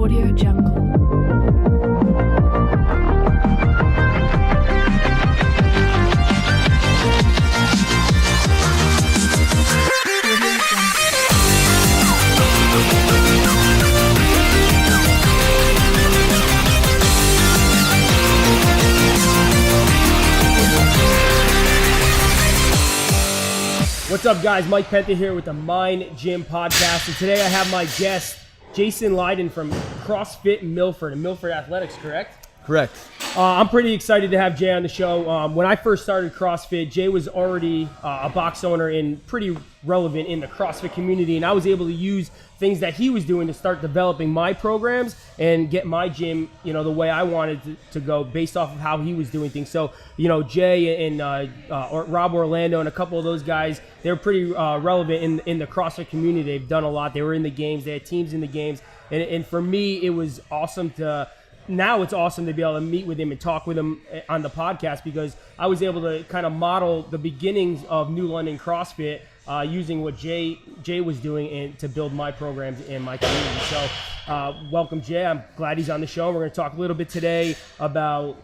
Audio Jungle. What's up, guys? Mike Penta here with the Mind Gym Podcast, and today I have my guest, Jason Lydon from CrossFit Milford and Milford Athletics, correct? Correct. I'm pretty excited to have Jay on the show. When I first started CrossFit, Jay was already a box owner and pretty relevant in the CrossFit community, and I was able to use things that he was doing to start developing my programs and get my gym, the way I wanted to go based off of how he was doing things. So, Jay and Rob Orlando and a couple of those guys, they're pretty relevant in the CrossFit community. They've done a lot. They were in the games. They had teams in the games. And for me, it was awesome now it's awesome to be able to meet with him and talk with him on the podcast, because I was able to kind of model the beginnings of New London CrossFit using what Jay was doing and to build my programs in my community. So welcome, Jay. I'm glad he's on the show. We're going to talk a little bit today about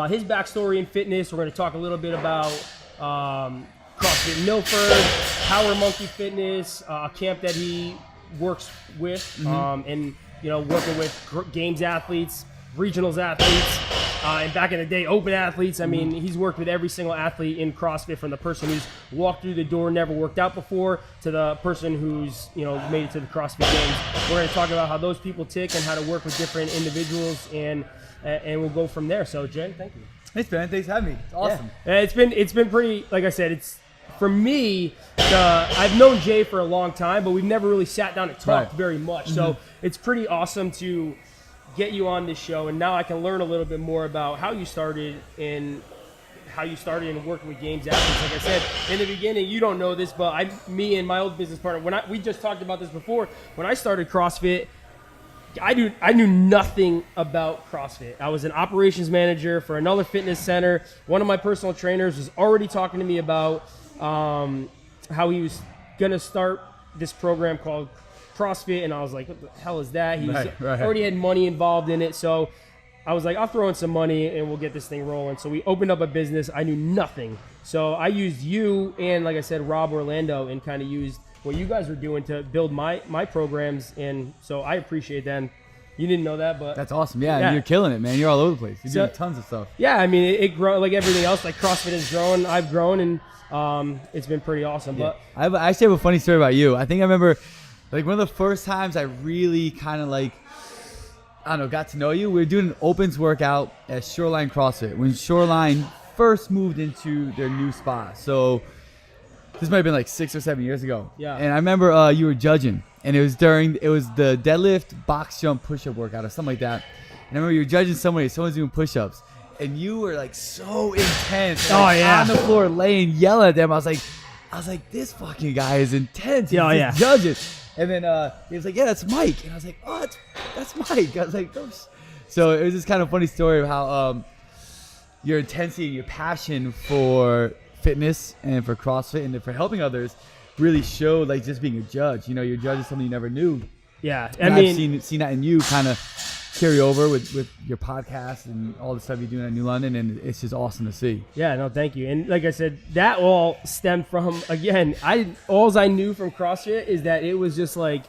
his backstory in fitness. We're going to talk a little bit about CrossFit Milford, Power Monkey Fitness, a camp that he works with, and working with games athletes, regionals athletes, and back in the day, open athletes. I mean, he's worked with every single athlete in CrossFit, from the person who's walked through the door, never worked out before, to the person who's, made it to the CrossFit Games. We're going to talk about how those people tick and how to work with different individuals, and we'll go from there. So, Jen, thank you. Thanks, man. Thanks for having me. It's awesome. Yeah. It's been pretty, like I said, for me, I've known Jay for a long time, but we've never really sat down and talked very much. So it's pretty awesome to get you on this show, and now I can learn a little bit more about how you started in working with games athletes. Like I said in the beginning, you don't know this, but me and my old business partner, we just talked about this before. When I started CrossFit, I knew nothing about CrossFit. I was an operations manager for another fitness center. One of my personal trainers was already talking to me about how he was gonna start this program called CrossFit, and I was like, what the hell is that? He already had money involved in it, so I was like, I'll throw in some money and we'll get this thing rolling. So we opened up a business. I knew nothing, so I used you and, like I said, Rob Orlando, and kind of used what you guys were doing to build my programs, and so I appreciate that. You didn't know that, but that's awesome. Yeah, you're killing it, man. You're all over the place. You're doing tons of stuff. Yeah, I mean, it grew like everything else. Like CrossFit has grown, I've grown, and it's been pretty awesome. Yeah. But I actually have a funny story about you. I think I remember, like, one of the first times I really kind of got to know you. We were doing an opens workout at Shoreline CrossFit when Shoreline first moved into their new spot. So this might have been like 6 or 7 years ago. Yeah. And I remember you were judging, and it was the deadlift, box jump, push-up workout or something like that. And I remember you were judging someone's doing push-ups, and you were like so intense. On the floor, yelling at them. I was like, this fucking guy is intense. He's just judging. And then he was like, yeah, that's Mike. And I was like, oh, that's Mike. I was like, oh. So it was this kind of funny story of how your intensity and your passion for fitness and for CrossFit and for helping others really showed, like, just being a judge. You're judging something you never knew. Yeah. I've seen that in you kind of carry over with your podcast and all the stuff you're doing at New London, and it's just awesome to see. Yeah, no, thank you. And like I said, that all stemmed from, again, all I knew from CrossFit is that it was just like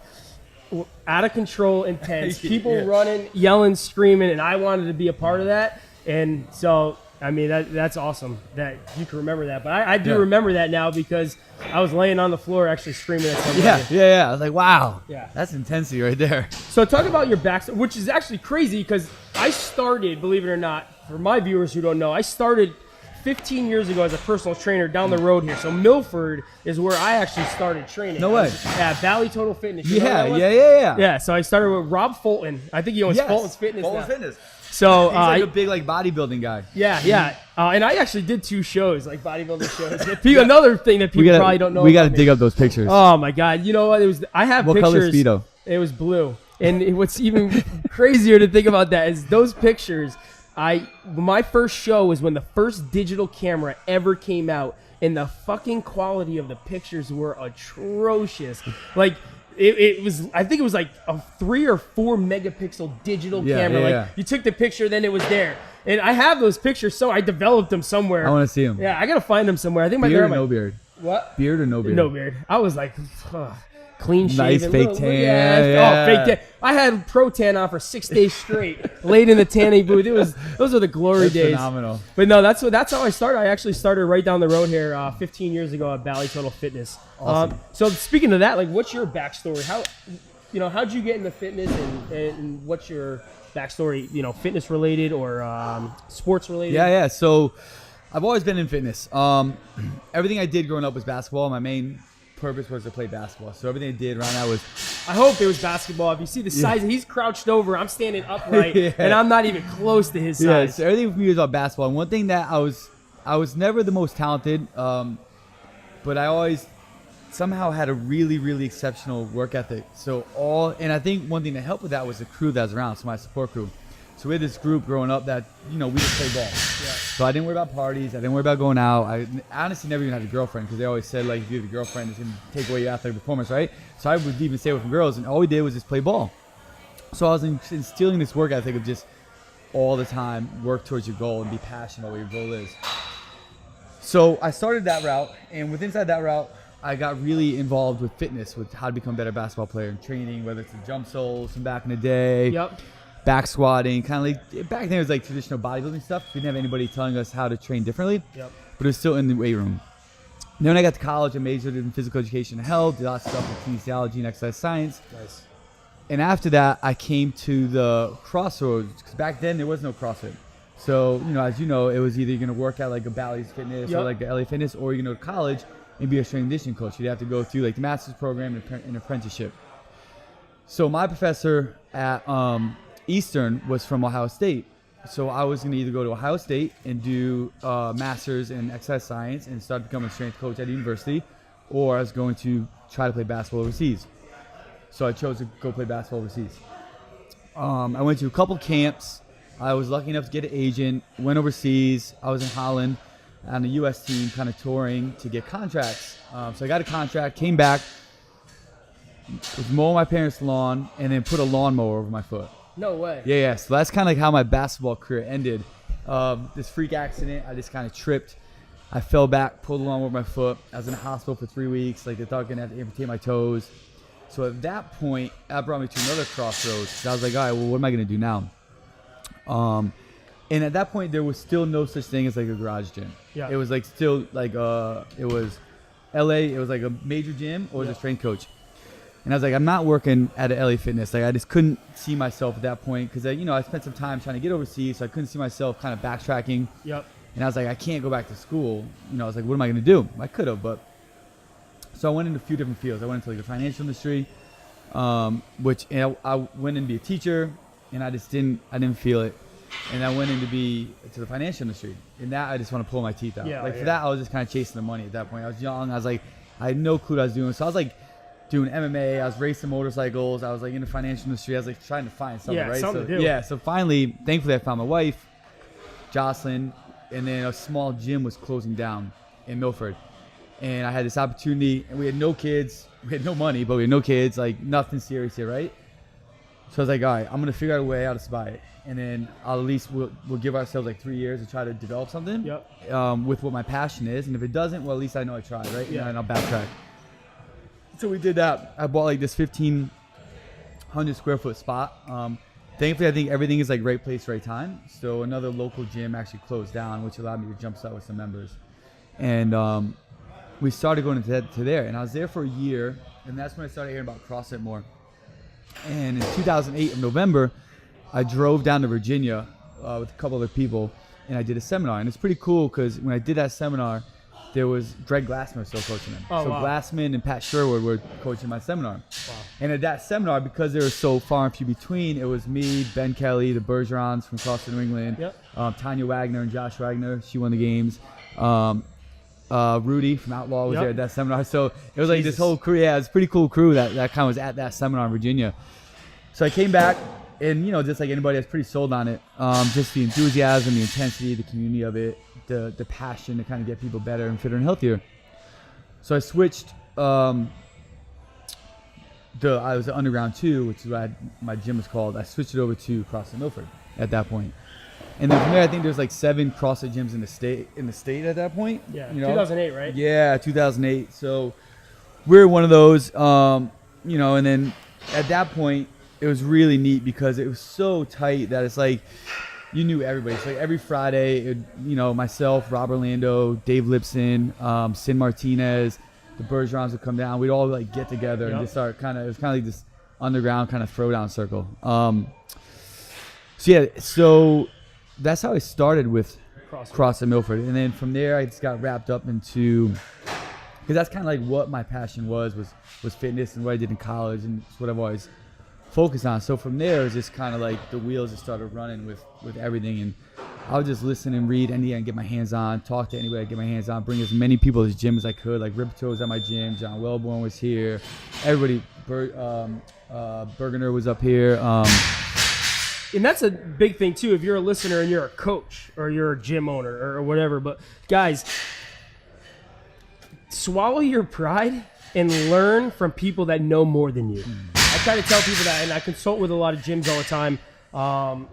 out of control, intense, people running, yelling, screaming, and I wanted to be a part of that. And so, I mean, that's awesome that you can remember that. But I do remember that now, because I was laying on the floor actually screaming at somebody. Yeah. I was like, wow. Yeah. That's intensity right there. So talk about your backstory, which is actually crazy, because I started, believe it or not, for my viewers who don't know, I started 15 years ago as a personal trainer down the road here. So Milford is where I actually started training. No way. At Valley Total Fitness. Yeah. Yeah, so I started with Rob Fulton. I think he owns Fulton's Fitness now. Fulton's Fitness. So he's like a big bodybuilding guy. Yeah. And I actually did 2 shows, like bodybuilding shows. Another thing that people probably don't know. We got to dig up those pictures. Oh my God! You know what? I have what pictures. What color Speedo? It was blue. And what's even crazier to think about that is those pictures. My first show was when the first digital camera ever came out, and the fucking quality of the pictures were atrocious. Like, it was, I think it was like a 3 or 4 megapixel digital camera. Like you took the picture, then it was there. And I have those pictures, so I developed them somewhere. I want to see them. Yeah, I gotta find them somewhere. I think my beard grandma. or no beard? What? Beard or no beard? No beard. I was like, clean shaven. Nice fake tan. Oh, fake tan. I had pro tan on for 6 days straight. Laid in the tanning booth. Those are the glory days. Phenomenal. But no, that's how I started. I actually started right down the road here 15 years ago at Bally Total Fitness. Awesome. So speaking of that, like, what's your backstory? How'd you get into fitness, and what's your backstory? Fitness related or sports related? Yeah. So I've always been in fitness. Everything I did growing up was basketball. My main purpose was to play basketball. So everything I did around that was. I hope it was basketball. If you see the size, he's crouched over. I'm standing upright, and I'm not even close to his size. Yeah. So everything for me was about basketball. And one thing that I was never the most talented, but I always somehow had a really, really exceptional work ethic. And I think one thing that helped with that was the crew that was around. So my support crew. So we had this group growing up that, we just played ball. Yeah. So I didn't worry about parties. I didn't worry about going out. I honestly never even had a girlfriend because they always said, like, if you have a girlfriend, it's going to take away your athletic performance, right? So I would even stay away from girls, and all we did was just play ball. So I was instilling this work ethic of just all the time work towards your goal and be passionate about what your goal is. So I started that route, and inside that route, I got really involved with fitness, with how to become a better basketball player and training, whether it's the jump soles from back in the day. Yep. Back squatting, kind of like back then it was like traditional bodybuilding stuff. We didn't have anybody telling us how to train differently, Yep. but it was still in the weight room. Then when I got to college, I majored in physical education and health, did lots of stuff with kinesiology and exercise science. Nice. And after that, I came to the crossroads because back then there was no CrossFit. So, as you know, it was either you're going to work at like a Bally's Fitness or like a LA Fitness, or you're going to go to college and be a strength and conditioning coach. You'd have to go through like the master's program and an apprenticeship. So my professor at Eastern was from Ohio State. So I was going to either go to Ohio State and do master's in exercise science and start becoming a strength coach at the university, or I was going to try to play basketball overseas. So I chose to go play basketball overseas. I went to a couple camps. I was lucky enough to get an agent, went overseas. I was in Holland on the U.S. team kind of touring to get contracts. So I got a contract, came back, was mowing my parents' lawn, and then put a lawnmower over my foot. No way. Yeah. So that's kind of like how my basketball career ended. This freak accident, I just kind of tripped. I fell back, pulled the lawnmower over my foot. I was in the hospital for 3 weeks. Like, they thought I was going to have to amputate my toes. So at that point, that brought me to another crossroads. So I was like, all right, well, what am I going to do now? And at that point, there was still no such thing as like a garage gym. Yeah. It was like still like it was LA. It was like a major gym or a strength coach. And I was like, I'm not working at a LA Fitness. Like, I just couldn't see myself at that point because I spent some time trying to get overseas, so I couldn't see myself kind of backtracking. Yep. And I was like, I can't go back to school. I was like, what am I going to do? I could have, but so I went into a few different fields. I went into like the financial industry, which I went in to be a teacher, and I didn't feel it. And I went in to the financial industry, and that I just want to pull my teeth out. For that, I was just kind of chasing the money at that point. I was young. I was like, I had no clue what I was doing. So I was like doing MMA. I was racing motorcycles. I was like in the financial industry. I was like trying to find something, right? Something to do. Yeah. So finally, thankfully, I found my wife, Jocelyn, and then a small gym was closing down in Milford. And I had this opportunity, and we had no kids. We had no money, but we had no kids, like nothing serious here, right? So I was like, all right, I'm going to figure out a way how to buy it. And then I'll at least we'll give ourselves like 3 years to try to develop something with what my passion is. And if it doesn't, well, at least I know I tried, right? Yeah. And I'll backtrack. So we did that. I bought like this 1,500 square foot spot. Thankfully, I think everything is like right place, right time. So another local gym actually closed down, which allowed me to jump start with some members. And we started going to there. And I was there for a year. And that's when I started hearing about CrossFit more. And in 2008 of November, I drove down to Virginia with a couple other people, and I did a seminar. And it's pretty cool because when I did that seminar, there was Greg Glassman still coaching him. Oh, so wow. Glassman and Pat Sherwood were coaching my seminar. Wow. And at that seminar, because they were so far and few between, it was me, Ben Kelly, the Bergerons from CrossFit New England, Tanya Wagner and Josh Wagner. She won the games. Rudy from Outlaw was there at that seminar. So it was like this whole crew. Yeah, it's a pretty cool crew that kind of was at that seminar in Virginia. So I came back, and just like anybody that's pretty sold on it, just the enthusiasm, the intensity, the community of it, the passion to kind of get people better and fitter and healthier. So I switched I was at Underground 2, which is what my gym was called. I switched it over to CrossFit Milford at that point. And then from there, I think there's like 7 CrossFit gyms in the state at that point. Yeah, 2008, right? Yeah, 2008. So we're one of those, and then at that point, it was really neat because it was so tight that it's like you knew everybody. So like every Friday, myself, Rob Orlando, Dave Lipson, Sin Martinez, the Bergerons would come down. We'd all like get together and just start it was kind of like this underground kind of throwdown circle. So that's how I started with CrossFit Milford. And then from there, I just got wrapped up into, because that's kind of like what my passion was fitness and what I did in college, and it's what I've always focused on. So from there, it was just kind of like the wheels just started running with everything. And I would just listen and read anything and get my hands on, talk to anybody I get my hands on, bring as many people to the gym as I could. Like Ripto was at my gym, John Wellborn was here, everybody, Bergener was up here. And that's a big thing too, if you're a listener and you're a coach or you're a gym owner or whatever. But guys, swallow your pride and learn from people that know more than you. I try to tell people that, and I consult with a lot of gyms all the time,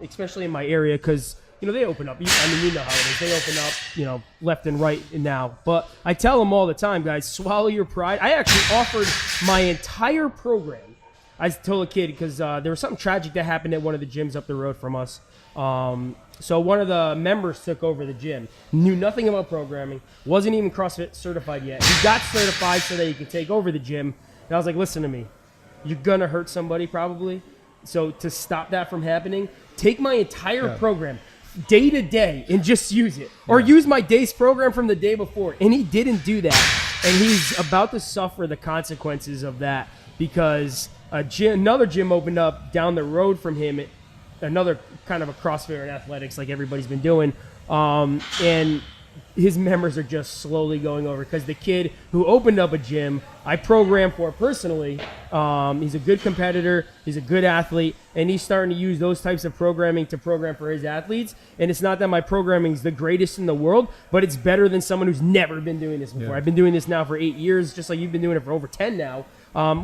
especially in my area, because they open up. I mean, you know how it is. They open up, left and right now. But I tell them all the time, guys, swallow your pride. I actually offered my entire program. I told a kid because there was something tragic that happened at one of the gyms up the road from us. So one of the members took over the gym, knew nothing about programming, wasn't even CrossFit certified yet. He got certified so that he could take over the gym. And I was like, listen to me. You're going to hurt somebody probably. So to stop that from happening, take my entire program day to day and just use it. Or use my day's program from the day before. And he didn't do that. And he's about to suffer the consequences of that because another gym opened up down the road from him, another kind of a CrossFit and athletics like everybody's been doing. And his members are just slowly going over because the kid who opened up a gym I program for personally, he's a good competitor, he's a good athlete, and he's starting to use those types of programming to program for his athletes. And it's not that my programming is the greatest in the world, but it's better than someone who's never been doing this before. I've been doing this now for 8 years, just like you've been doing it for over 10 now.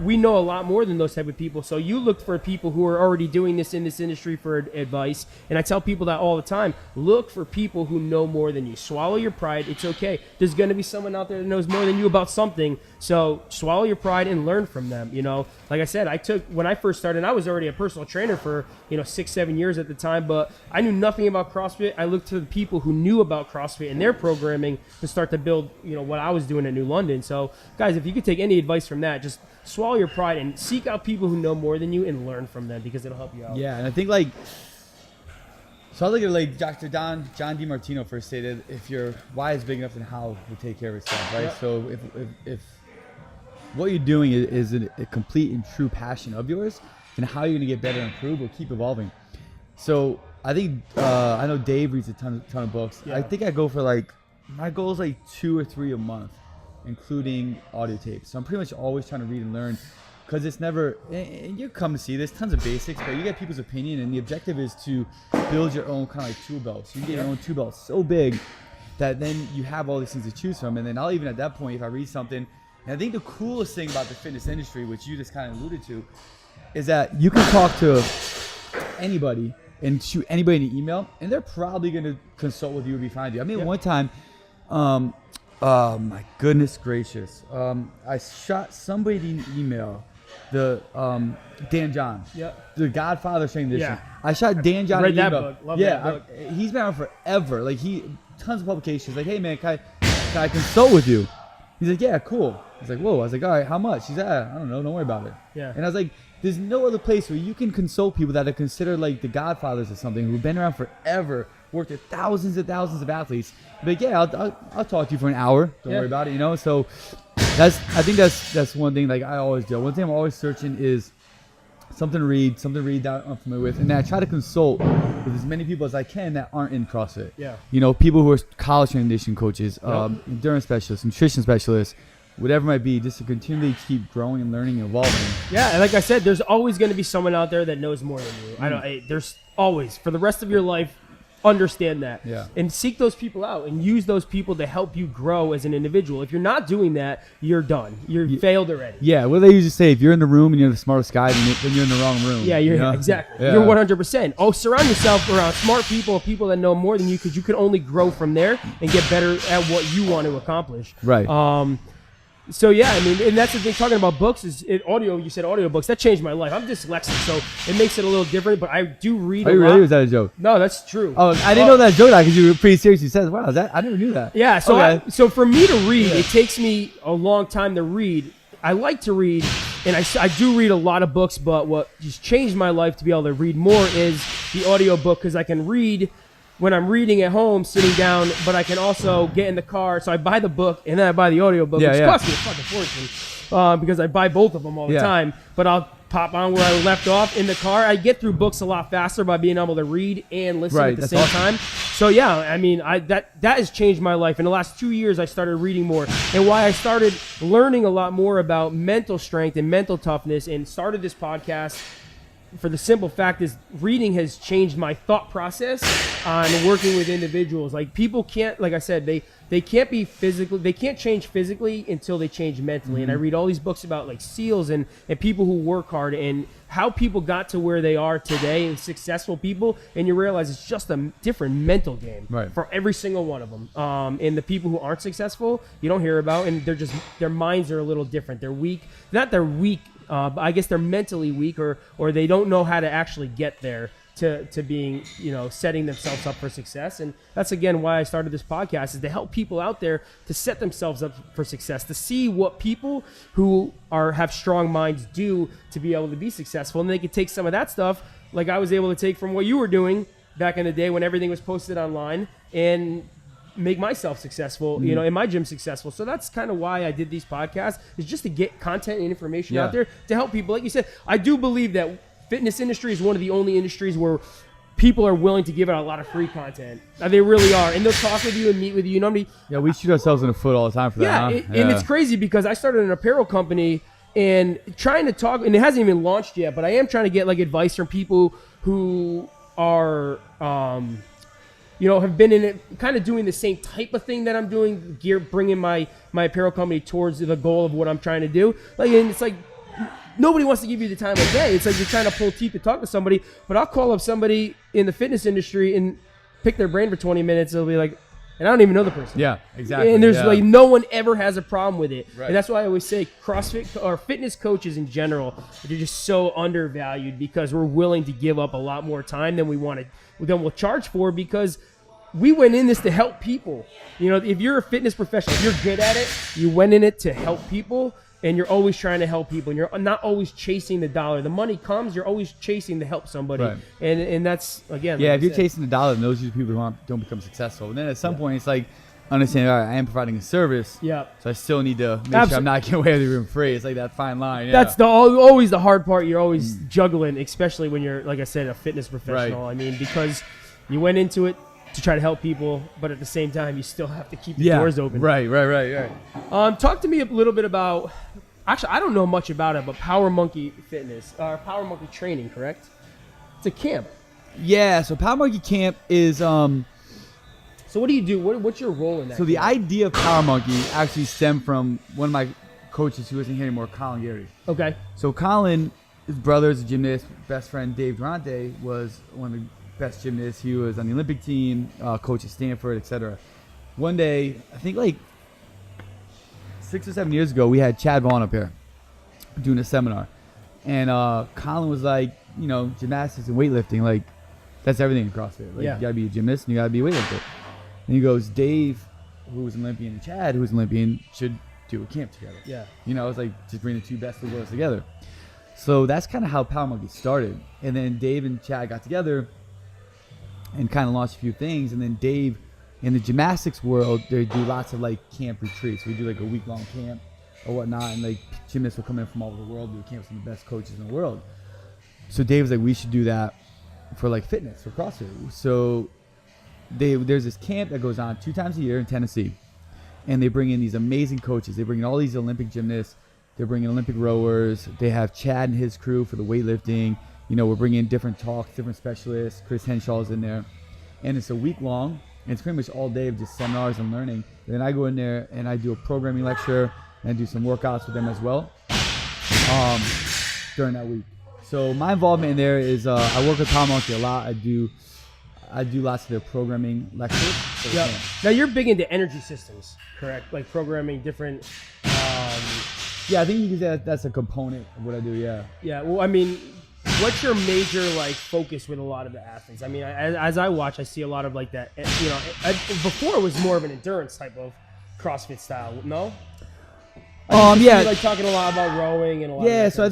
We know a lot more than those type of people. So you look for people who are already doing this in this industry for advice. And I tell people that all the time. Look for people who know more than you. Swallow your pride. It's okay. There's going to be someone out there that knows more than you about something. So swallow your pride and learn from them. You know, like I said, when I first started, I was already a personal trainer for 6-7 years at the time, but I knew nothing about CrossFit. I looked to the people who knew about CrossFit and their programming to start to build what I was doing at New London. So guys, if you could take any advice from that, just swallow your pride and seek out people who know more than you and learn from them, because it'll help you out. Yeah, and I think so I look at Dr. John DiMartino first stated, if your why is big enough, then how will take care of itself, right? Yep. So if what you're doing is a complete and true passion of yours, then how you're going to get better and improve will keep evolving. So I think I know Dave reads a ton of books. Yeah. I think I go for my goal is 2 or 3 a month, including audio tapes. So I'm pretty much always trying to read and learn, because it's never, and you come to see there's tons of basics, but you get people's opinion, and the objective is to build your own kind of tool belt. So you get your own tool belt so big that then you have all these things to choose from. And then I'll even at that point, if I read something, and I think the coolest thing about the fitness industry, which you just kind of alluded to, is that you can talk to anybody and shoot anybody an email, and they're probably going to consult with you and be fine with you. I mean, one time, oh my goodness gracious, I shot somebody an email, Dan John, the Godfather Training Edition. I shot Dan John an email. Book. Love that book. He's been around forever. Tons of publications. Hey man, can I consult with you? He's like, yeah, cool. He's like, whoa. I was like, all right, how much? He's like, I don't know, don't worry about it. Yeah. And I was like, there's no other place where you can consult people that are considered like the godfathers or something, who've been around forever, worked with thousands and thousands of athletes. But yeah, I'll talk to you for an hour. Don't worry about it, So I think that's one thing I always do. One thing I'm always searching is something to read that I'm familiar with, and then I try to consult with as many people as I can that aren't in CrossFit. Yeah. People who are college transition coaches, endurance specialists, nutrition specialists, whatever it might be, just to continually keep growing and learning and evolving. Yeah, and like I said, there's always going to be someone out there that knows more than you. There's always, for the rest of your life, understand that. Yeah. And seek those people out and use those people to help you grow as an individual. If you're not doing that, you're done. You're failed already. Yeah, what they usually say, if you're in the room and you're the smartest guy, then you're in the wrong room. Yeah, exactly. Yeah. You're 100%. Oh, surround yourself around smart people, people that know more than you, because you can only grow from there and get better at what you want to accomplish. Right. So yeah, I mean, and that's the thing. Talking about books audio. You said audiobooks. That changed my life. I'm dyslexic, so it makes it a little different. But I do read. Are you really? Was that a joke? No, that's true. Oh, I didn't know that joke because you were pretty serious. You said, "Wow, I never knew that." Yeah. So okay. so for me to read, it takes me a long time to read. I like to read, and I do read a lot of books. But what just changed my life to be able to read more is the audiobook, because I can read when I'm reading at home, sitting down, but I can also get in the car. So I buy the book and then I buy the audiobook, which costs me a fucking fortune because I buy both of them all the time. But I'll pop on where I left off in the car. I get through books a lot faster by being able to read and listen at the same time. So yeah, I mean, that has changed my life. In the last 2 years, I started reading more, and why I started learning a lot more about mental strength and mental toughness, and started this podcast. For the simple fact is, reading has changed my thought process on working with individuals. Like, people can't, like I said, they can't be physically, they can't change physically until they change mentally. And I read all these books about like SEALs and people who work hard and how people got to where they are today, and successful people. And you realize it's just a different mental game for every single one of them. And the people who aren't successful, you don't hear about, and their minds are a little different. They're weak. Not they're weak. But I guess they're mentally weak, or they don't know how to actually get there to being, setting themselves up for success. And that's, again, why I started this podcast, is to help people out there to set themselves up for success, to see what people who have strong minds do to be able to be successful. And they can take some of that stuff, like I was able to take from what you were doing back in the day when everything was posted online, and make myself successful, in my gym successful. So that's kind of why I did these podcasts, is just to get content and information out there to help people. Like you said, I do believe that fitness industry is one of the only industries where people are willing to give out a lot of free content. They really are. And they'll talk with you and meet with you. Yeah, we shoot ourselves in the foot all the time for that. And it's crazy because I started an apparel company and trying to talk, and it hasn't even launched yet, but I am trying to get like advice from people who are, have been in it, kind of doing the same type of thing that I'm doing, bringing my apparel company towards the goal of what I'm trying to do. Like, and it's like, nobody wants to give you the time of day. It's like you're trying to pull teeth to talk to somebody, but I'll call up somebody in the fitness industry and pick their brain for 20 minutes. They'll be like, and I don't even know the person. Yeah, exactly. And there's like no one ever has a problem with it. Right. And that's why I always say CrossFit or fitness coaches in general, they're just so undervalued, because we're willing to give up a lot more time than we'll charge for, because we went in this to help people. If you're a fitness professional, if you're good at it, you went in it to help people, and you're always trying to help people, and you're not always chasing the dollar. The money comes, you're always chasing to help somebody. Right. And that's, again, if you're chasing the dollar, then those are the people who don't become successful. And then at some point, it's like, understand, all right, I am providing a service, so I still need to make sure I'm not getting away with it free. It's like that fine line. Yeah. That's always the hard part. You're always juggling, especially when you're, like I said, a fitness professional. Right. I mean, because you went into it to try to help people, but at the same time, you still have to keep the doors open. Right. Talk to me a little bit about, actually, I don't know much about it, but Power Monkey Fitness, or Power Monkey Training, correct? It's a camp. Yeah, so Power Monkey Camp is... So what do you do? What's your role in that? So the idea of Power Monkey actually stemmed from one of my coaches who isn't here anymore, Colin Gary. Okay. So Colin, his brother is a gymnast, best friend Dave Durante was one of the best gymnasts. He was on the Olympic team, coach at Stanford, etc. One day, I think like 6 or 7 years ago, we had Chad Vaughn up here doing a seminar. And Colin was like, gymnastics and weightlifting, like, that's everything in CrossFit. Like, you gotta be a gymnast and you gotta be a weightlifter. And he goes, Dave, who was an Olympian, and Chad, who was an Olympian, should do a camp together. Yeah. It was like, just bring the two best of the world together. So that's kind of how Power Monkey started. And then Dave and Chad got together and kind of launched a few things. And then Dave, in the gymnastics world, they do lots of like camp retreats. We do like a week-long camp or whatnot, and like gymnasts will come in from all over the world, do camps with the best coaches in the world. So Dave was like, we should do that for like fitness, for CrossFit. So there's this camp that goes on 2 times a year in Tennessee, and they bring in these amazing coaches. They bring in all these Olympic gymnasts. They're bringing Olympic rowers. They have Chad and his crew for the weightlifting. We're bringing in different talks, different specialists. Chris Henshaw's in there. and it's a week long. And it's pretty much all day of just seminars and learning. And then I go in there and I do a programming lecture and I do some workouts with them as well during that week. So my involvement in there is I work with Tom Monkey a lot. I do lots of their programming lectures. So Yep. Now you're big into energy systems, correct? Like programming different. Yeah, I think you can say that's a component of what I do. Yeah. Yeah. Well, I mean, what's your major like focus with a lot of the athletes? I mean, as I watch, I see a lot of like that. You know, before it was more of an endurance type of CrossFit style. No. Yeah. Like talking a lot about rowing and a lot. Yeah. Of So I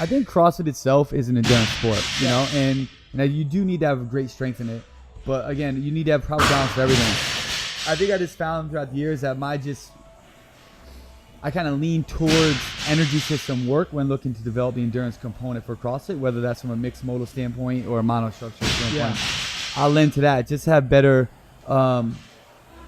think CrossFit itself is an endurance sport, you know, and you do need to have great strength in it. But again, you need to have proper balance for everything. I think I just found throughout the years that I kind of lean towards energy system work when looking to develop the endurance component for CrossFit, whether that's from a mixed modal standpoint or a monostructure standpoint. Yeah. I'll lend to that. Just have better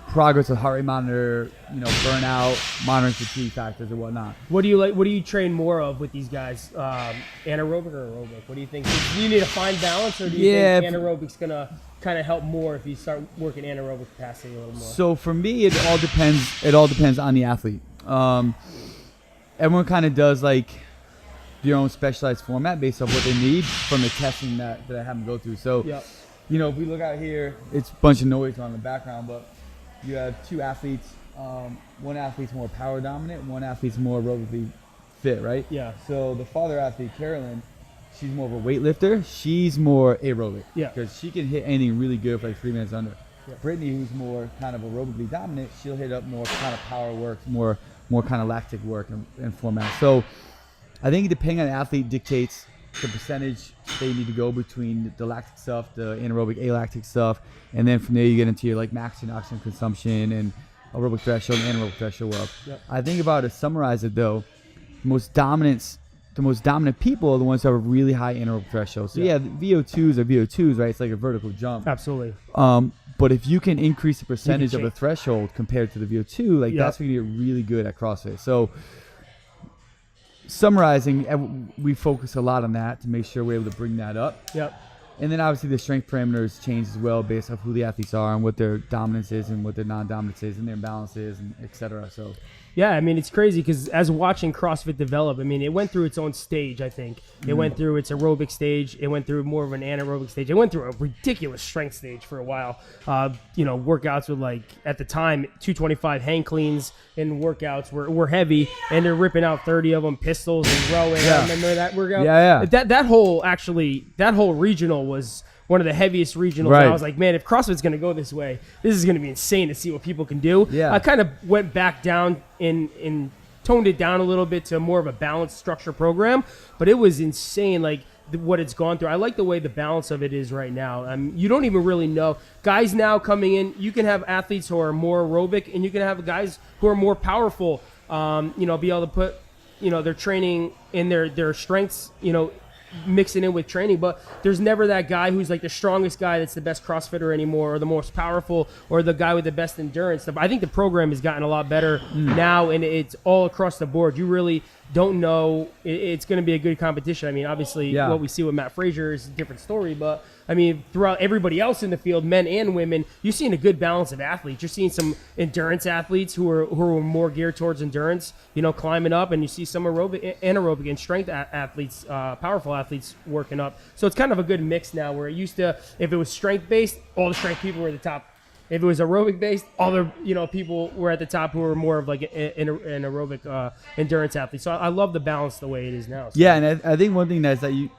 progress with heart rate monitor, you know, burnout, monitoring fatigue factors and whatnot. What do you like? What do you train more of with these guys? Anaerobic or aerobic? What do you think? Do you need a fine balance, or do you think anaerobic's gonna kind of help more if you start working anaerobic capacity a little more? So for me, it all depends. It all depends on the athlete. Everyone kind of does like their own specialized format based off what they need from the testing that I have them go through. So, you know, if we look out here, it's a bunch of noise on the background, but you have two athletes. One athlete's more power dominant, one athlete's more aerobically fit, right? Yeah. So the father athlete, Carolyn, she's more of a weightlifter. She's more aerobic. Yeah. Because she can hit anything really good for like 3 minutes under. Yeah. Brittany, who's more kind of aerobically dominant, she'll hit up more kind of power work, more kind of lactic work and format. So I think depending on the athlete dictates the percentage they need to go between the lactic stuff, the anaerobic alactic stuff, and then from there you get into your like maximum oxygen consumption and aerobic threshold and anaerobic threshold work. Yep. I think if I were to summarize it though, the most dominant people are the ones who have a really high anaerobic threshold. So yeah, VO2s are VO2s, right? It's like a vertical jump. Absolutely. But if you can increase the percentage of the threshold compared to the VO2, like that's when you get really good at CrossFit. So summarizing, we focus a lot on that to make sure we're able to bring that up. Yep. And then obviously the strength parameters change as well based off who the athletes are and what their dominance is and what their non-dominance is and their imbalance is, and et cetera. So yeah, I mean, it's crazy because as watching CrossFit develop, I mean, it went through its own stage, I think. It went through its aerobic stage. It went through more of an anaerobic stage. It went through a ridiculous strength stage for a while. You know, workouts with like, at the time, 225 hang cleans and workouts were heavy, and they're ripping out 30 of them, pistols and rowing. Yeah. I remember that workout? Yeah. That whole regional was one of the heaviest regionals. Right. And I was like, man, if CrossFit's going to go this way, this is going to be insane to see what people can do. Yeah. I kind of went back down and toned it down a little bit to more of a balanced structure program, but it was insane, like what it's gone through. I like the way the balance of it is right now. You don't even really know. Guys now coming in, you can have athletes who are more aerobic, and you can have guys who are more powerful, you know, be able to put, you know, their training in their strengths, you know, mixing in with training, but there's never that guy who's like the strongest guy that's the best CrossFitter anymore, or the most powerful, or the guy with the best endurance. I think the program has gotten a lot better now, and it's all across the board. You really don't know. It's going to be a good competition. I mean, obviously, what we see with Matt Frazier is a different story, but I mean, throughout everybody else in the field, men and women, you're seeing a good balance of athletes. You're seeing some endurance athletes who are more geared towards endurance, you know, climbing up, and you see some anaerobic and strength athletes, powerful athletes working up. So it's kind of a good mix now, where it used to, if it was strength based, all the strength people were at the top. If it was aerobic based, all the people were at the top who were more of like an aerobic endurance athlete. So I love the balance the way it is now. So. Yeah, and I think one thing that's that you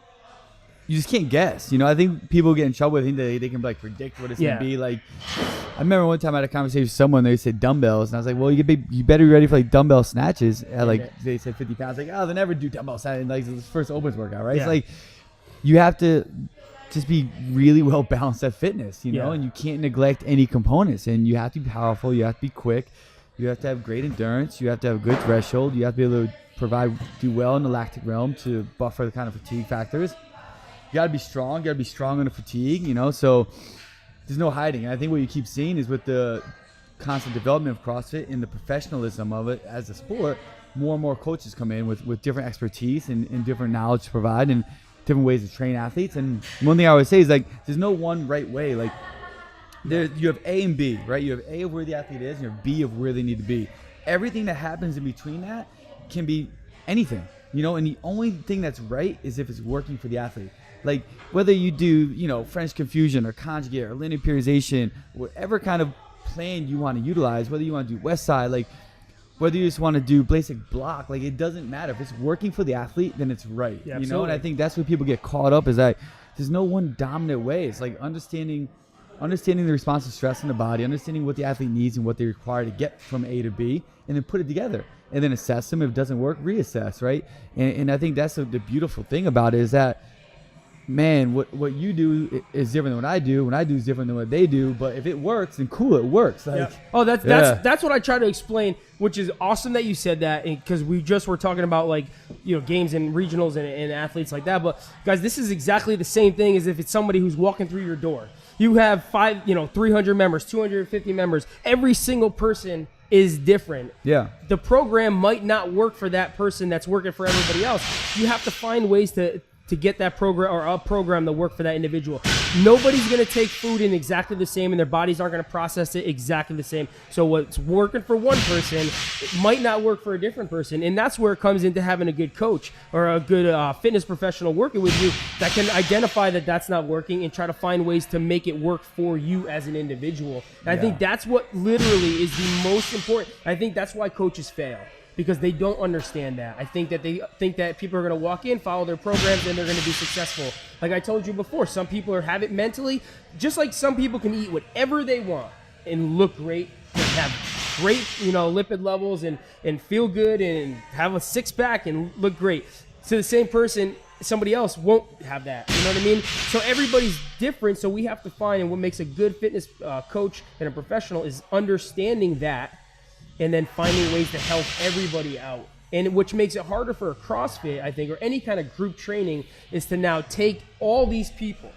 just can't guess. You know, I think people get in trouble with thinking they can like predict what it's gonna be. Like, I remember one time I had a conversation with someone. They said dumbbells, and I was like, "Well, you better be ready for like dumbbell snatches." At like they said 50 pounds. Like, oh, they never do dumbbell snatches. Like the first opens workout, right? Yeah. It's like you have to just be really well balanced at fitness, you know, and you can't neglect any components. And you have to be powerful. You have to be quick. You have to have great endurance. You have to have a good threshold. You have to be able to do well in the lactic realm to buffer the kind of fatigue factors. You gotta be strong. You gotta be strong on the fatigue, you know. So there's no hiding. And I think what you keep seeing is with the constant development of CrossFit and the professionalism of it as a sport, more and more coaches come in with different expertise and different knowledge to provide. And different ways to train athletes. And one thing I always say is like, there's no one right way. Like you have A and B, right? You have A of where the athlete is, and you have B of where they need to be. Everything that happens in between that can be anything, and the only thing that's right is if it's working for the athlete. Like whether you do, French confusion or conjugate or linear periodization, whatever kind of plan you want to utilize, whether you want to do West Side, like whether you just want to do basic block, like it doesn't matter. If it's working for the athlete, then it's right. Yeah, And I think that's where people get caught up is that there's no one dominant way. It's like understanding the response to stress in the body, understanding what the athlete needs and what they require to get from A to B, and then put it together and then assess them. If it doesn't work, reassess, right? And I think that's the beautiful thing about it is that, man, what you do is different than what I do. What I do is different than what they do. But if it works, then cool, it works. Like, Oh, that's what I try to explain, which is awesome that you said that, because we just were talking about like games and regionals and athletes like that. But guys, this is exactly the same thing as if it's somebody who's walking through your door. You have 300 members, 250 members. Every single person is different. Yeah. The program might not work for that person that's working for everybody else. You have to find ways to get that program or a program to work for that individual. Nobody's going to take food in exactly the same, and their bodies aren't going to process it exactly the same. So what's working for one person, it might not work for a different person. And that's where it comes into having a good coach or a good fitness professional working with you that can identify that that's not working and try to find ways to make it work for you as an individual. And I think that's what literally is the most important. I think that's why coaches fail, because they don't understand that. I think that they think that people are going to walk in, follow their programs, and they're going to be successful. Like I told you before, some people have it mentally, just like some people can eat whatever they want and look great and have great, lipid levels and feel good and have a six-pack and look great. So the same person, somebody else won't have that. You know what I mean? So everybody's different, so we have to find, and what makes a good fitness coach and a professional is understanding that, and then finding ways to help everybody out. And which makes it harder for a CrossFit, I think, or any kind of group training, is to now take all these people,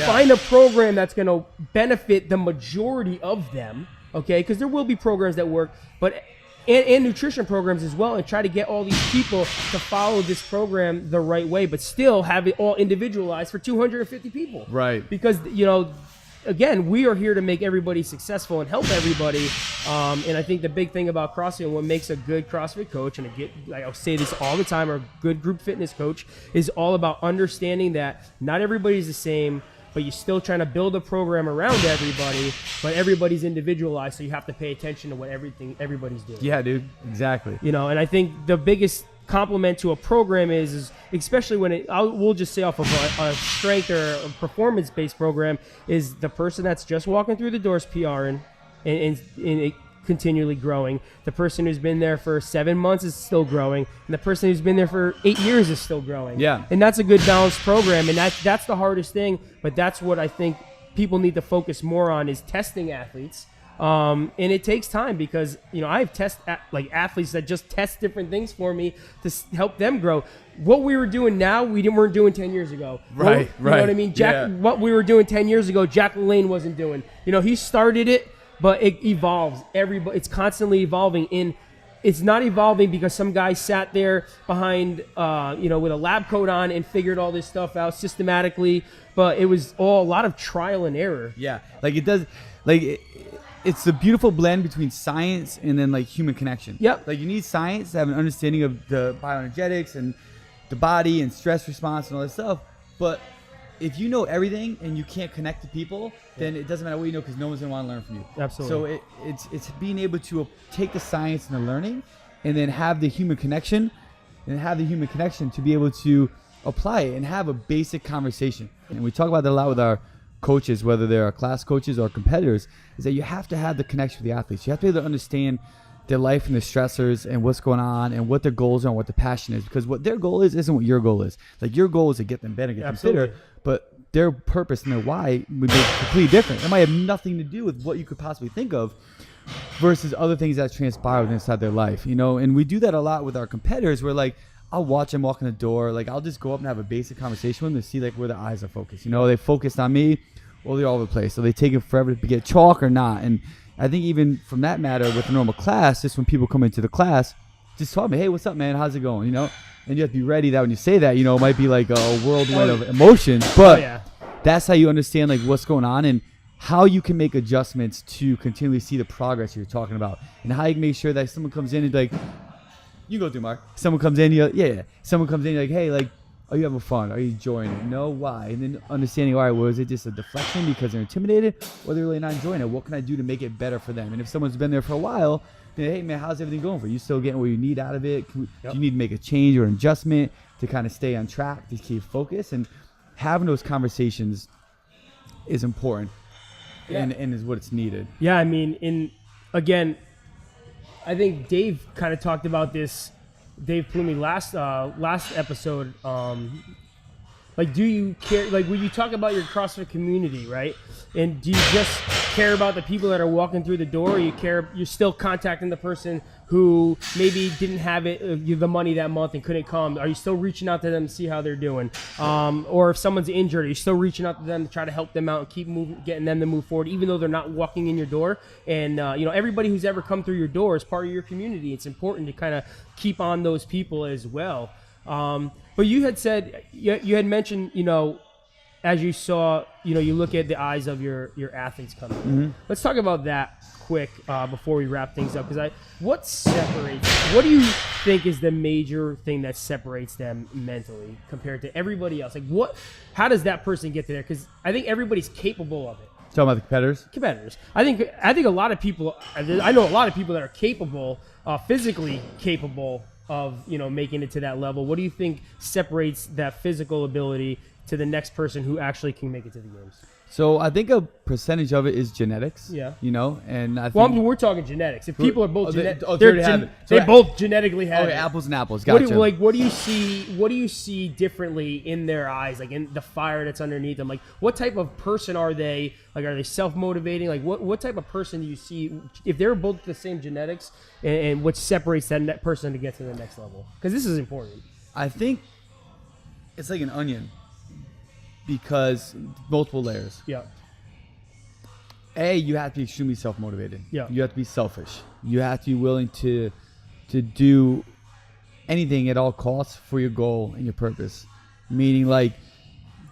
find a program that's going to benefit the majority of them, okay? Because there will be programs that work, but and nutrition programs as well, and try to get all these people to follow this program the right way, but still have it all individualized for 250 people. Right. Because, again, we are here to make everybody successful and help everybody. And I think the big thing about CrossFit and what makes a good CrossFit coach, and I'll say this all the time, or a good group fitness coach, is all about understanding that not everybody's the same, but you're still trying to build a program around everybody, but everybody's individualized, so you have to pay attention to what everybody's doing. Yeah, dude, exactly. And I think the biggest compliment to a program is especially when we'll just say off of a strength or a performance-based program, is the person that's just walking through the doors PRing and continually growing. The person who's been there for 7 months is still growing, and the person who's been there for 8 years is still growing. Yeah. And that's a good balanced program, and that's the hardest thing, but that's what I think people need to focus more on, is testing athletes. And it takes time, because I have athletes that just test different things for me to help them grow. What we were doing now, we weren't doing 10 years ago. Right. You know what I mean? What we were doing 10 years ago, Jack LaLanne wasn't doing. He started it, but it evolves. It's constantly evolving. And it's not evolving because some guy sat there behind, with a lab coat on and figured all this stuff out systematically. But it was a lot of trial and error. Yeah, it's a beautiful blend between science and then human connection. Yep. You need science to have an understanding of the bioenergetics and the body and stress response and all that stuff. But if you know everything and you can't connect to people, then it doesn't matter what you know, because no one's gonna want to learn from you. Absolutely. So it's being able to take the science and the learning, and then have the human connection, to be able to apply it and have a basic conversation. And we talk about that a lot with our coaches, whether they're our class coaches or competitors, is that you have to have the connection with the athletes. You have to be able to understand their life and their stressors and what's going on and what their goals are and what the passion is, because what their goal is isn't what your goal is. Your goal is to get them better, get them fitter, but their purpose and their why would be completely different. It might have nothing to do with what you could possibly think of versus other things that transpire inside their life, and we do that a lot with our competitors, where I'll watch them walk in the door. I'll just go up and have a basic conversation with them to see where their eyes are focused. They focused on me, or they're all over the place. So they take it forever to get chalk or not. And I think even from that matter with a normal class, just when people come into the class, just talk to me, hey, what's up, man? How's it going? And you have to be ready that when you say that, you know, it might be like a whirlwind of emotions. But that's how you understand like what's going on and how you can make adjustments to continually see the progress you're talking about. And how you can make sure that someone comes in and like, you go through, Mark. Someone comes in, someone comes in, you're like, hey, like, are you having fun? Are you enjoying it? No, why? And then understanding, all right, well, is it just a deflection because they're intimidated or they're really not enjoying it? What can I do to make it better for them? And if someone's been there for a while, then, hey, man, how's everything going for you? You still getting what you need out of it? Do you need to make a change or an adjustment to kind of stay on track, to keep focus? And having those conversations is important and is what it's needed. Yeah, I mean, again, I think Dave kind of talked about this, Dave Plumey last episode. Like, do you care? Like, when you talk about your CrossFit community, right? And do you just care about the people that are walking through the door? Or you're still contacting the person who maybe didn't have the money that month and couldn't come? Are you still reaching out to them to see how they're doing? Or if someone's injured, are you still reaching out to them to try to help them out and keep getting them to move forward, even though they're not walking in your door? And everybody who's ever come through your door is part of your community. It's important to kind of keep on those people as well. But you had said, you had mentioned, as you saw, you look at the eyes of your athletes coming. Mm-hmm. Let's talk about that quick before we wrap things up. Because what do you think is the major thing that separates them mentally compared to everybody else? Like, how does that person get there? Because I think everybody's capable of it. Talking about the competitors. I think a lot of people, I know a lot of people that are capable, physically capable of making it to that level. What do you think separates that physical ability to the next person who actually can make it to the games? So I think a percentage of it is genetics. Yeah. And I think. Well, we're talking genetics. If people are both they both genetically have it. Apples and apples. Gotcha. What do you see differently in their eyes, like in the fire that's underneath them? Like, what type of person are they? Like, are they self-motivating? Like, what type of person do you see if they're both the same genetics, and what separates that person to get to the next level? Because this is important. I think it's like an onion. Because multiple layers. Yeah. You have to be extremely self-motivated. Yeah. You have to be selfish. You have to be willing to do anything at all costs for your goal and your purpose. Meaning, like,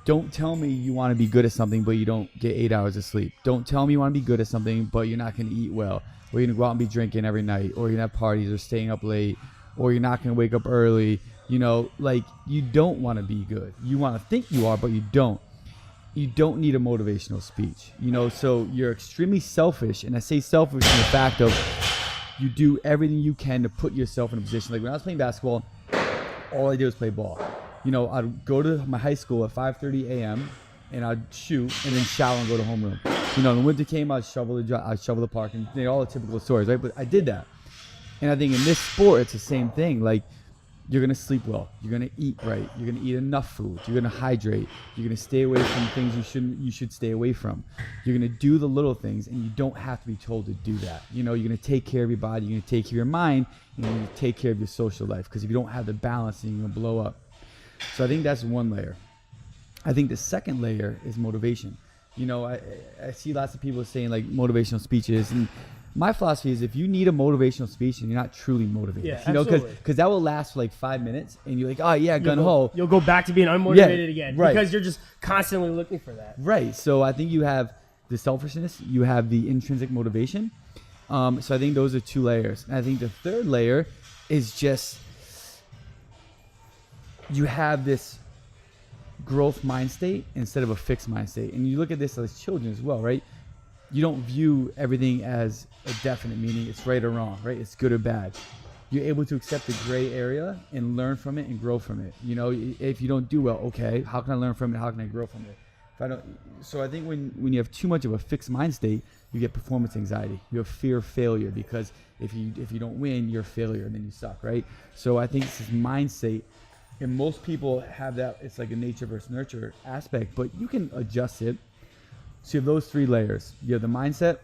don't tell me you want to be good at something, but you don't get 8 hours of sleep. Don't tell me you want to be good at something, but you're not going to eat well. Or you're going to go out and be drinking every night. Or you're going to have parties or staying up late. Or you're not going to wake up early. Like, you don't want to be good. You want to think you are, but you don't. You don't need a motivational speech. So you're extremely selfish. And I say selfish in the fact of you do everything you can to put yourself in a position. Like, when I was playing basketball, all I did was play ball. I'd go to my high school at 5:30 a.m. and I'd shoot and then shower and go to homeroom. When the winter came, I'd shovel the park and all the typical stories, right? But I did that. And I think in this sport, it's the same thing. Like, you're going to sleep well. You're going to eat right. You're going to eat enough food. You're going to hydrate. You're going to stay away from things you should stay away from. You're going to do the little things, and you don't have to be told to do that. You're going to take care of your body. You're going to take care of your mind, and you're going to take care of your social life. Because if you don't have the balance, then you're going to blow up. So I think that's one layer. I think the second layer is motivation. I see lots of people saying, like, motivational speeches, and my philosophy is if you need a motivational speech and you're not truly motivated, because that will last for like 5 minutes and you're like, oh yeah, gun ho. You'll go back to being unmotivated again, right? Because you're just constantly looking for that. Right. So I think you have the selfishness, you have the intrinsic motivation. So I think those are two layers. And I think the third layer is just you have this growth mind state instead of a fixed mind state. And you look at this as children as well, right? You don't view everything as a definite meaning. It's right or wrong, right? It's good or bad. You're able to accept the gray area and learn from it and grow from it. If you don't do well, okay, how can I learn from it? How can I grow from it? So I think when you have too much of a fixed mind state, you get performance anxiety. You have fear of failure because if you don't win, you're a failure and then you suck, right? So I think it's this mind state, and most people have that. It's like a nature versus nurture aspect, but you can adjust it. So you have those three layers. You have the mindset,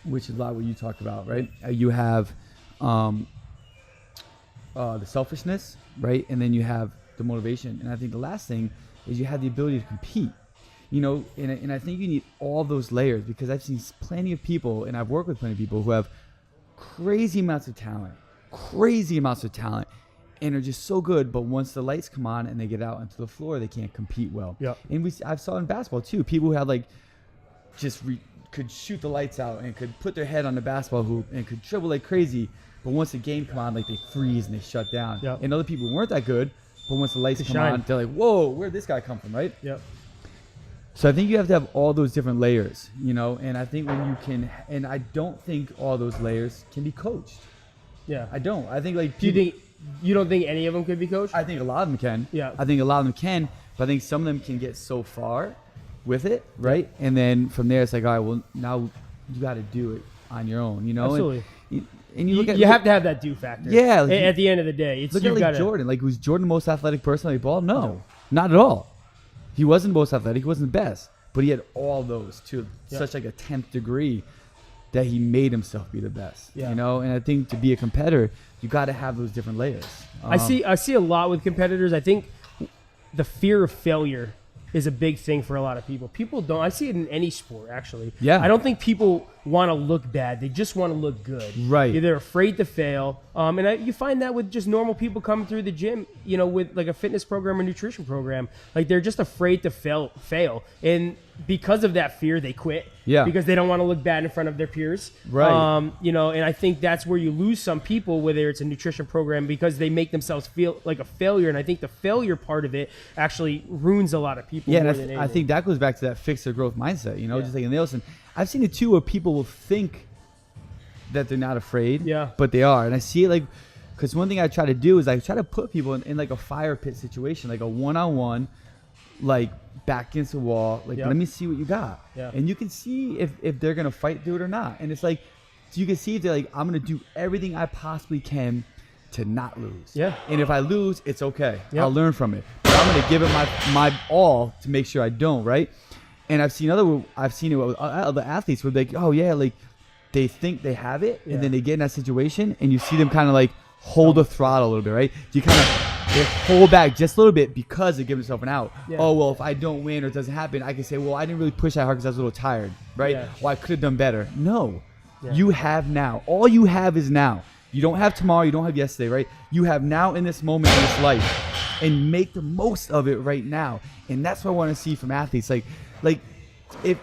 which is a lot what you talked about, right? You have the selfishness, right? And then you have the motivation. And I think the last thing is you have the ability to compete. And I think you need all those layers, because I've seen plenty of people, and I've worked with plenty of people who have crazy amounts of talent, and are just so good. But once the lights come on and they get out onto the floor, they can't compete well. Yeah. And I've saw in basketball too, people who had like could shoot the lights out and could put their head on the basketball hoop and could dribble like crazy. But once the game come on, like they freeze and they shut down. Yep. And other people weren't that good, but once the lights come shine. on, they're like, whoa, where'd this guy come from, right? Yep. So I think you have to have all those different layers, you know, and I think when you can, and I don't think all those layers can be coached. Yeah. I don't. I think like You don't think any of them could be coached? I think a lot of them can. Yeah. I think a lot of them can, but I think some of them can get so far with it, right? And then from there, it's like, all right, well, now you got to do it on your own, you know? Absolutely. And you look at you have to have that do factor. Yeah, like at the end of the day, it's look you've at like gotta, Jordan. Like, was Jordan the most athletic person on the ball? No, not at all. He wasn't the most athletic. He wasn't the best, but he had all those to such like a 10th degree that he made himself be the best. Yeah. You know, and I think to be a competitor, you got to have those different layers. I see a lot with competitors. I think the fear of failure is a big thing for a lot of people. People don't. I see it in any sport, actually. Yeah. I don't think people want to look bad. They just want to look good. Right. They're afraid to fail. And you find that with just normal people coming through the gym, you know, with like a fitness program or nutrition program. Like they're just afraid to fail. And because of that fear, they quit. Yeah. Because they don't want to look bad in front of their peers. Right. You know, and I think that's where you lose some people, whether it's a nutrition program, because they make themselves feel like a failure. And I think the failure part of it actually ruins a lot of people. Yeah, more and than I anything. think that goes back to that fix or growth mindset, you know, Yeah. just like in Nielsen. I've seen it too where people will think that they're not afraid, Yeah. but they are. And I see it like, because one thing I try to do is I try to put people in like a fire pit situation, like a one-on-one, like back against the wall, like Yep. let me see what you got. Yeah. And you can see if they're going to fight through it or not. And it's like, so you can see if they're like, I'm going to do everything I possibly can to not lose. Yeah. And if I lose, it's okay. Yep. I'll learn from it. But I'm going to give it my all to make sure I don't, right? And I've seen it with other athletes where they, oh yeah, like they think they have it, Yeah. and then they get in that situation, and you see them kind of like hold the throttle a little bit, right? You kind of they hold back just a little bit because they give themselves an out. Yeah. Oh well, if I don't win or it doesn't happen, I can say, well, I didn't really push that hard because I was a little tired, right? Yeah. Well, I could have done better. No, Yeah. you have now. All you have is now. You don't have tomorrow. You don't have yesterday, right? You have now in this moment in this life, and make the most of it right now. And that's what I want to see from athletes. Like if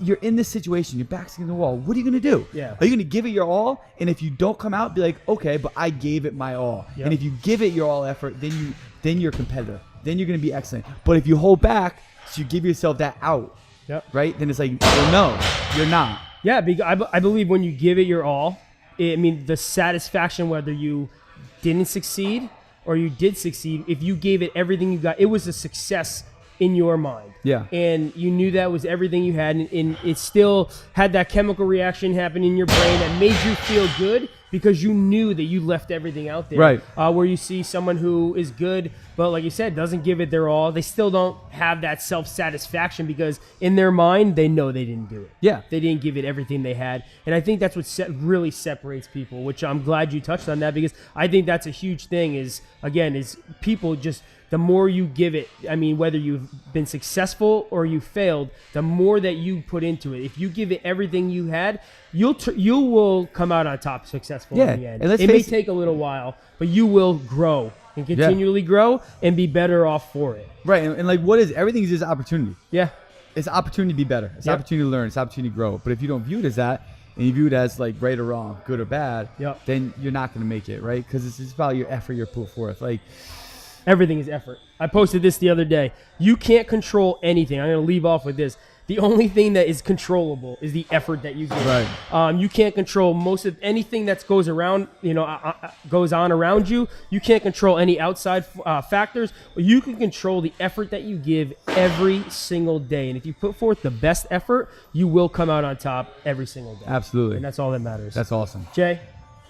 you're in this situation, your back's against the wall, what are you going to do? Yeah. Are you going to give it your all? And if you don't come out, be like, okay, but I gave it my all. Yep. And if you give it your all effort, then you're a competitor. Then you're going to be excellent. But if you hold back, so you give yourself that out, Yep. right? Then it's like, well, no, you're not. Yeah, because I believe when you give it your all, I mean, the satisfaction, whether you didn't succeed or you did succeed, if you gave it everything you got, it was a success in your mind. Yeah. And you knew that was everything you had, and it still had that chemical reaction happen in your brain that made you feel good because you knew that you left everything out there. Right. Where you see someone who is good, but like you said, doesn't give it their all, they still don't have that self-satisfaction because in their mind, they know they didn't do it. Yeah. They didn't give it everything they had. And I think that's what really separates people, which I'm glad you touched on that because I think that's a huge thing is people just, the more you give it, I mean, whether you've been successful or you failed, the more that you put into it. If you give it everything you had, you will come out on top successful Yeah, in the end. and let's It may face it- take a little while, but you will grow and continually grow and be better off for it. Right. And like, what is everything is just opportunity. Yeah. It's opportunity to be better. It's Yep. opportunity to learn. It's opportunity to grow. But if you don't view it as that, and you view it as like right or wrong, good or bad, Yep. then you're not going to make it, right? Because it's just about your effort you put forth. Like, Everything is effort. I posted this the other day. You can't control anything. I'm going to leave off with this. The only thing that is controllable is the effort that you give. Right. You can't control most of anything that goes around, goes on around you. You can't control any outside factors. But you can control the effort that you give every single day. And if you put forth the best effort, you will come out on top every single day. absolutely. And that's all that matters. That's awesome. Jay.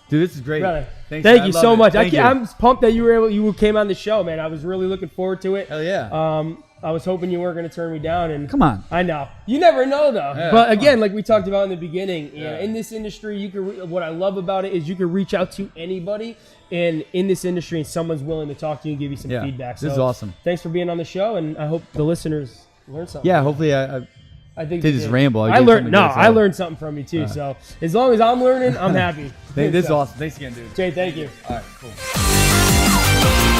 Dude, this is great. Brother, Thanks, thank man. you I love so it. much. Thank you. I'm pumped that you came on the show, man. I was really looking forward to it. Hell yeah. I was hoping you weren't going to turn me down. And Come on. I know. You never know, though. Yeah, but come again, like we talked about in the beginning, Yeah. in this industry, you can. What I love about it is you can reach out to anybody, and in this industry, and someone's willing to talk to you and give you some Yeah. feedback. This is So awesome. Thanks for being on the show, and I hope the listeners learn something. Yeah, hopefully I think They they just did. ramble. I I gave learned. something No, good, so- I learned something from you too. So as long as I'm learning, I'm happy. this is So, awesome. Thanks again, dude. Jay, thank you. All right, cool.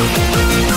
We'll be right back.